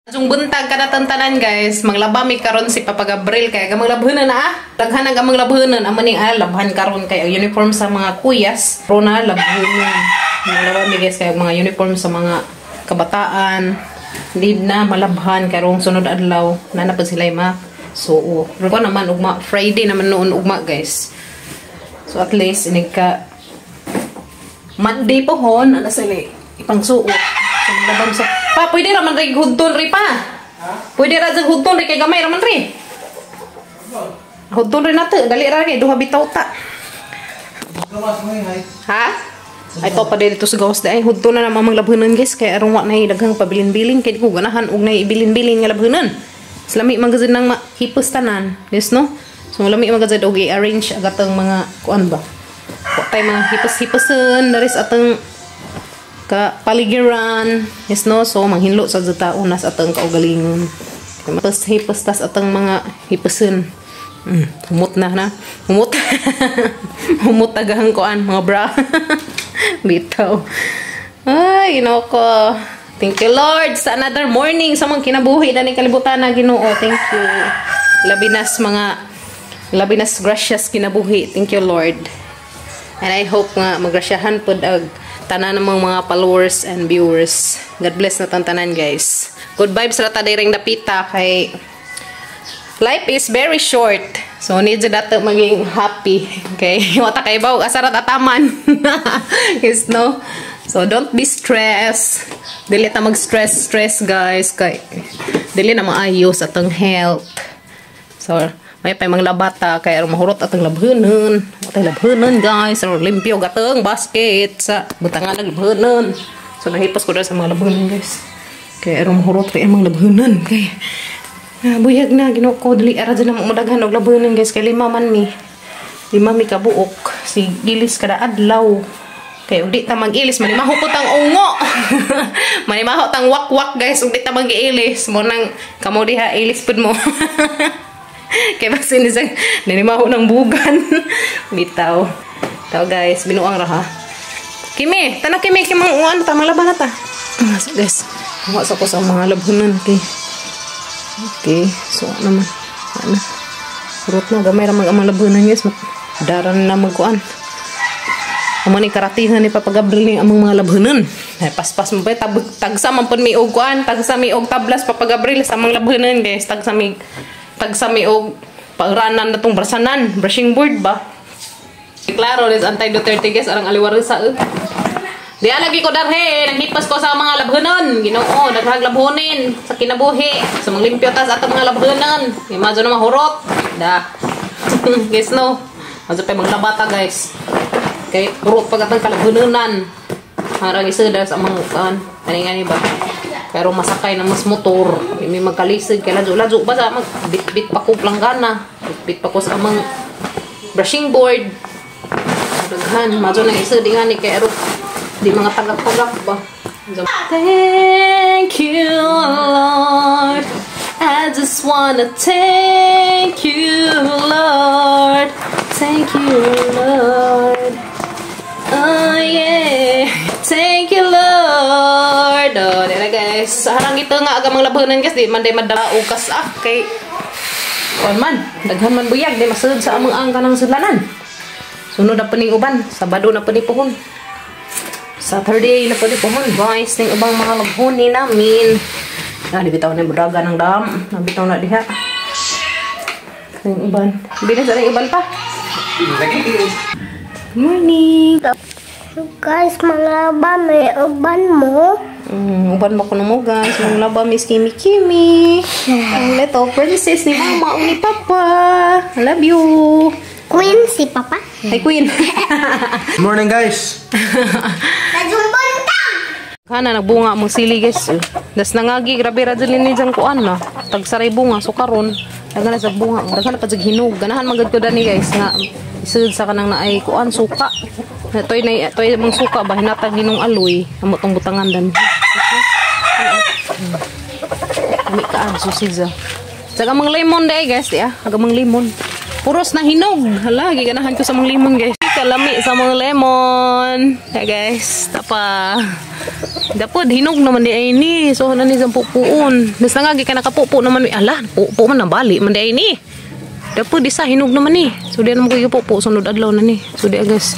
Yung buntag kada tantanan guys, maglabami karon si Papa Gabriel kaya gamang labhanan na daghan ang gamang labhanan amo ning labhan karon kay uniform sa mga kuyas, rona labhanan. Maglabami guys kay mga uniform sa mga kabataan. Hindi na malabhan karong sunod adlaw na napad sila suo. Pero naman ugma Friday naman noon ugma guys. So at least inig Monday pohon ana sila ipang suo. So maglabam sa pa, pwede raman rin hudton rin pa. Pwede raman hudton rin kay gamay raman rin. Hudton rin nato. Dali rin. Duha bitaw ta. Ha? Ay to pa dito sa gawas dahil. Hudton na naman mga labhanan guys. Kaya arong wak na daghang pabilin-biling. Kaya di ko ganahan. Huwag na ibilin-bilin nga labhanan. Salami magazin ng hipos tanan. Yes no? So malami magazin og i-arrange agatang mga kuan ba. Huwag tayo mga hipos-hiposan. Daris atang ka paligiran yes no, so manghinlo sa taon nas atang kaugalingon matas hipos tas atang mga hiposen humot na humot humot tagahang koan mga bra bitaw ay inoko. Thank you Lord sa another morning sa mga kinabuhi na ni kalibutan na Ginoo. Thank you labinas gracious kinabuhi. Thank you Lord, and I hope nga magrasyahan pod ag tanan ng mga followers and viewers. God bless na tantanan guys. Good vibes rata direng dapita kay life is very short. So need jud dato maging happy. Okay? Wata kay baw asarat ataman. Yes no. So don't be stressed. Dili ta mag-stress guys kay dili na maayo sa atong health. So may pa mga labata kay aron mahurot atong labhanan. Atay labhanan guys, aron limpyo gatong basket sa butangan ng labhanan. So nahipos ko daw sa mga labhanan guys. Kay aron mahurot kay mga labhanan kay buyag na Ginoo ko dili ara dyan na madaghan og labhanan guys kay lima mi kabuok si gilis kada adlaw. Kay udi ta mag-ilis manimaho pud ang ungo. Manimaho tang wak-wak guys udi ta mag-ilis mo nang kamo diha ilis pud mo. Kaya baksin isang nanimaho ng bugan. Bitaw. Tao guys, binuang raha. Kimi, tanong Kimi, kimang uwan ta, malaban na ta. So guys, masok ko sa mga labhunan. Okay, so naman. Ano? Urot na, gamay ramang ang mga labhunan guys. Daran na magkuan. Amo ni karatihan ni Papa Gabriel ni among mga labhunan. Ay paspas mo pa tagsa man pud mi og kuan, tagsa mi og tablas Papa Gabriel sa mga labhunan guys. Tagsa mi og pagranan na tong brushing board ba. Klaro des antay Duterte guys arang aliwarisa. Di lagi ko darhe naghipas ko sa mga labhanon. Ginoo daghang labhonin sa kinabuhi sa mga limpyo tas ato mga labhanon. Imagine na mahurot. Da. Guys no. Maso pa mga labata guys. Kay purot pag atang kalabhononan. Harang iseda sa mga kan. Ani ba? Pero masakay na mas motor, may magkalisig kay ladyo-ladyo ba sa bit-bit pa ko planggana, bit pa ko sa amang brushing board. Daghan, madyo na isa di nga ni kay aro di mga tagak-tagak ba. Thank you Lord, I just wanna thank you Lord, thank you Lord, oh yeah, thank you Lord. Oh, dira guys, harang ito nga agamang labhanan guys, di man day madao kas kay kon man daghan man buyag di masud sa among ang kanang sudlanan. Sunod na pa ning uban, Sabado na pa ni pohon. Saturday na pa ni pohon guys, ning ubang mga labhonin namin. Bitaw na budaga ng dam, nabitaw na diha. Ning uban, bilis sa ning uban pa. Good morning. So guys, mga laba, may uban mo. Uban mo ko na mo guys. Mga laba, Miss Kimi. Ang little princess ni Mama o ni Papa. I love you. Queen si Papa. Hi Queen. Good morning guys. Najumbantang! Kana nagbunga mong sili guys. Das nangagi, grabe radalin ni dyan kuan na. Tagsaray bunga, so karon. Nagana sa bunga. Nagana pa sa hinog. Ganahan magad ko dani guys. Nga, isud sa kanang naay kuan, suka. Toy mong suka ba hinatag ginong aloy amo tong butangan dan. Ami ka susiza. Sa gamang lemon day guys, ya. Gamang lemon. Puros na hinog. Hala, giganahan ko sa mga lemon guys. kalami sa mga lemon. Ya guys, tapa. Dapat hinog naman di ay ni. So na ni sa pupuon. Nas nangagi ka nakapupo naman. Ala, pupo man nabali man di ay ni. Dapat di sa hinog naman ni. So di naman ko pupo sunod adlaw na ni. So di guys,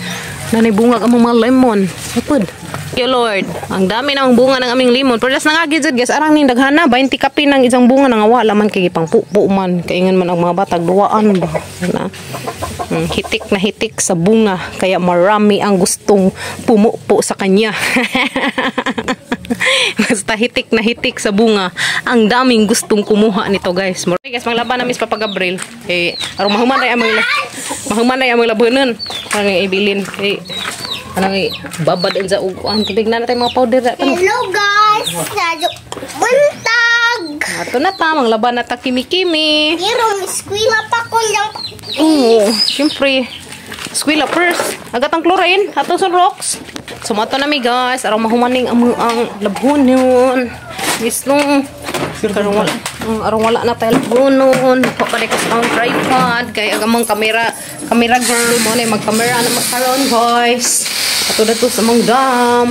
nanay bunga ka mga lemon. Dapat. Thank you Lord. Ang dami ng bunga ng aming limon. Pero das nangagi jud guys, arang ning daghana 20 kapi ng isang bunga nang wala man kay pang pupo man. Kaingan man ang mga batag duwaan ba. Na. Hitik na hitik sa bunga kaya marami ang gustong pumupo sa kanya. Basta hitik na hitik sa bunga, ang daming gustong kumuha nito guys. Okay guys, maglaban namin sa Papa Gabriel. Eh, aron mahuman ay among labanon. Parang ibilin kay anang babad sa uguan. Tignan natin mga powder. Hello guys! Buntag! Ato na ta, maglaban na ta kimi-kimi. Pero miskwila pa ko lang. Oo, syempre. Squilla first. Agatang chlorine. Ato sa rocks. Sumato na mi guys. Araw mahumaning ang labhon yun. Yes no. Araw wala na tayo labhonon. Papadik sa mga tripod. Kaya agamang camera girl mo na mag-camera na magkaroon guys. Ato na to sa mga dam.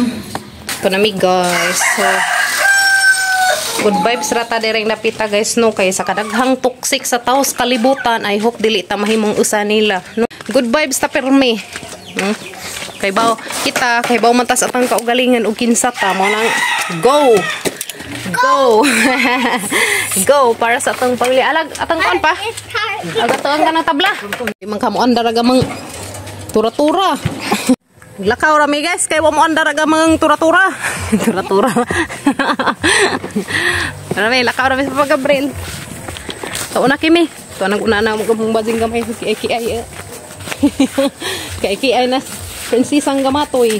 Ito na mi guys. So, good vibes rata direng napita guys no. Kaya sa kadaghang toxic sa taos kalibutan. I hope dili ta mahimong usa nila. No? Good vibes ta permi. Kay baw kita, kay baw mantas atang kaugalingan og kinsa ta mo nang go. Go para sa atong paglialag atang kuan pa. Agatoon ka ng tabla. Di man ka mo andar agamang tura-tura. Lakaw ra mi guys, kay mo andar agamang tura-tura. Tura-tura. Rami lakaw ra mi sa Papa Gabriel. Taon na kimi. Taon nang una na mo gumong bazing gamay ki kay na prinsesang gamatoy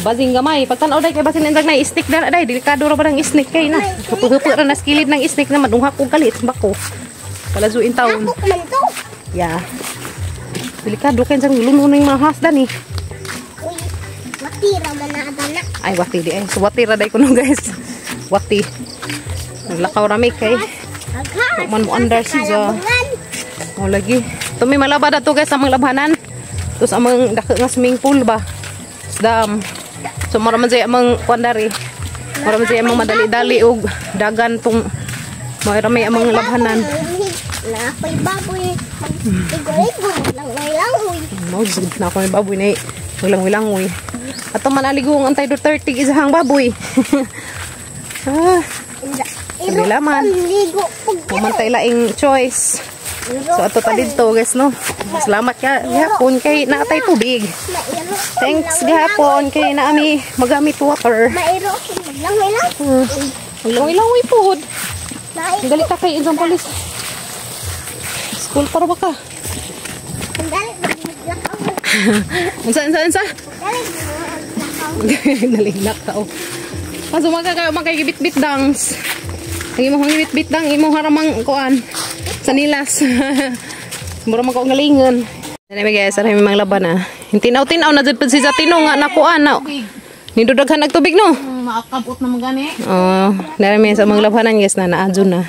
bazing gamay pagtanaw day kay basin indag na stick dara day delikado ra ba ng stick kay na hupo ra na skilid ng stick na madungha ko galit bako palazuin taon ya delikado kay sang lununing mga hasdan eh Watira man na adana. ay wati di ay so watira day kuno guys wati naglakaw rami kay man mo under siya o lagi tumi malabad ato guys amang labhanan. Terus amang dako nga swimming pool ba. Dam. So mara man say amang kwandari. Mara man say amang madali-dali og dagan tong mara may amang labhanan. Na koy baboy. Igoy lang langoy. No, na ko may baboy na lang-langoy. Ato man aligong antay do 30 isang baboy. Hindi laman. Pumantay laing choice. So ato ta dito guys no. Salamat ka gihapon kay naatay tubig. Thanks gihapon kay naami magamit water. Mairo lang. Langoy pud. Gali ka kay isang polis. School para ba ka? Unsa? Daling lakaw. Kaso makagibit-bit dangs. Ang imo hangibit-bit dang imo haramang kuan. Sa nilas. Mura man ko galingon. Dali guys, ara may mga laban ah. Tinaw-tinaw na jud pud si Zatino nga nakuan na. Nindudaghan nagtubig no. Makakabot na magani. Oh, dali may sa mga labanan guys na naadyo na.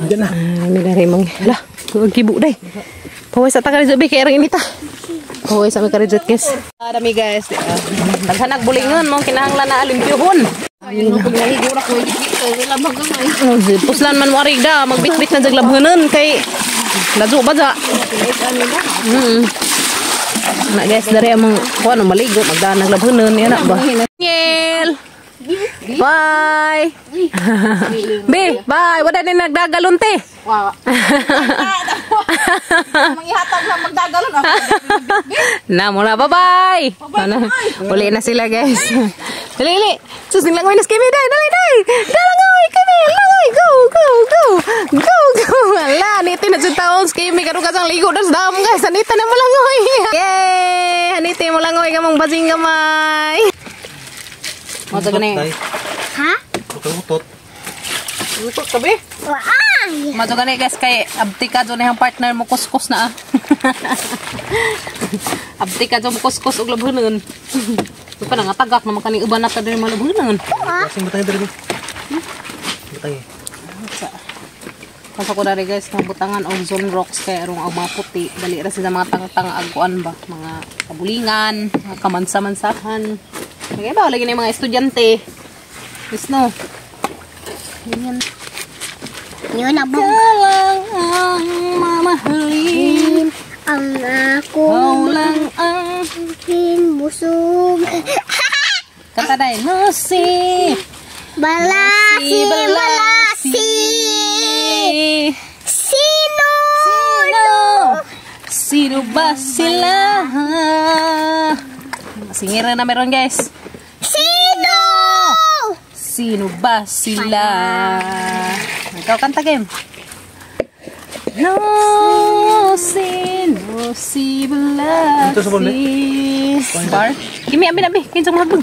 Diyan na. May dali mang la, gibu day. Paway sa takari jud kay arang inita. Paway sa mga karijot guys. Dami guys. Daghan nagbulingon mo kinahanglan na alimpyuhon. Ayun no paglahigo ra ko dito wala magamay. Puslan man mo arigda magbitbit na jag labhanon kay lazo ba ja. Na guys dari among kuan maligo magdaan naglabhanon yan ba. Niel. Bye. Be, bye. Wala din nagdagalon te. Wow. Mangihatag na magdagalon ako. Na muna bye-bye. Uli na sila guys. Dali. Sus nilangoy nas kami dai. Dali. Dalangoy kami. Langoy. Go. Ala niti na jud taon kami karo kasang ligo das dam guys. Anita na malangoy. Yay! Anita mo langoy kamong bazing gamay. Mo ta gani. Ha? Utot. Utot ka be? Waay! Mo ta gani guys kay abti ka jo na partner mo kuskus na. Abti ka jo mo kuskus og labhanon. Ito pa nga tagak naman kaning uban nata diri malabhanon. Kasing batay diri. Batay. Kasi ko dari guys, mga butangan o zone rocks kaya arong ang mga puti. Dali rin sila mga tang-tang aguan ba? Mga kabulingan, mga kamansa-mansahan. Lagi ba? Lagi na yung mga estudyante. Yes, no? Ganyan. Yun na po. Lang ang mamahalin. Ang ako Lang ang busog. kanta dahil. Nusi! Balasi, balasi. Sino? Sino ba sila? Singira na meron guys. Sino? Sino ba sila? Ikaw kanta game. No, sino si Ito sa bol, Balasi. Bar. Kimi, abi. Kinsang mahabag.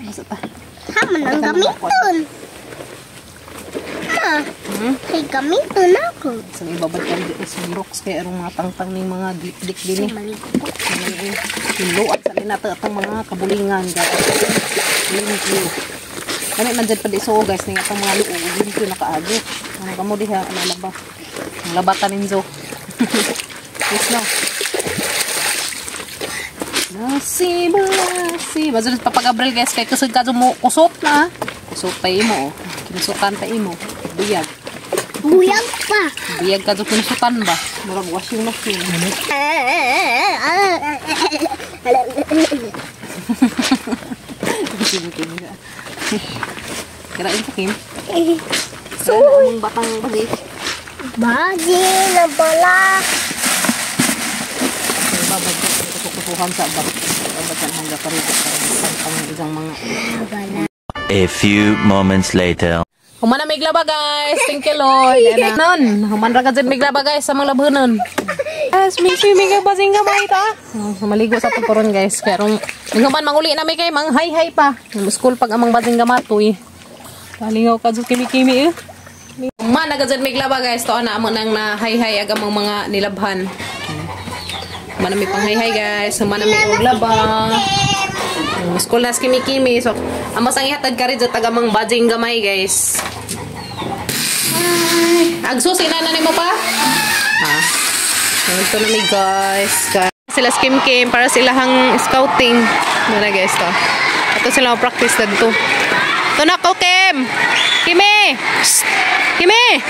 Masa ta? Haman ang gamiton. Ma, kay gamiton ako. Sa may babalikan dito sa rocks kaya arong mga tangtang ng mga dik din eh. Maligo ko. Kiluan sa linata atong mga kabulingan guys. Limpyo. Kami man dyan pa di so guys nga atong mga luog limpyo nakaagi. Ano kamo diha nalaba. Ang labatan ninyo. Yes no. Nasi balasi. Bazul papagabril guys kay kusog ka mo kusot na. Kusot pa imo. Kinusutan pa imo. Buyag. Buyag pa. Buyag ka kinusutan ba? Murag washing machine. Kirain sa Kim. Suy. Ang batang bagi. Bagi na pala. Babagyan ko kukuhan sa bag. Babagyan hanggang parigot ang isang mga. A few moments later. Humana may glaba guys. Thank you Lord. Nun. Human ra ka dyan may glaba guys sa mga labunan. Yes, may swimming ka ba sing gamay ta? Maligo sa tuporon guys. Kaya rong human manguli na may kay mang hay pa. School pag amang basing gamatoy. Palingaw ka dyan kimi-kimi eh. Ma, nagadyan may glaba guys. To na amo nang na hay agamang mga nilabhan. Manami pang hay guys. Manami og glaba. School nas kimi-kimi. So, amos ang ihatag ka rin dyan tagamang bading gamay guys. Agsusi na mo pa? Ha? Ito na mi guys. Sila skim-kim para silahang scouting. Muna guys to. Ito sila practice na dito. Ito na ko Kim! Kimi! Psst! Kimi!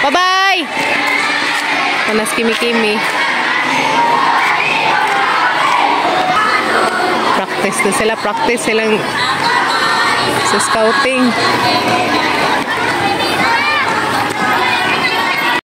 Bye-bye! Ito na kimi-kimi. Practice na sila. Practice silang sa scouting.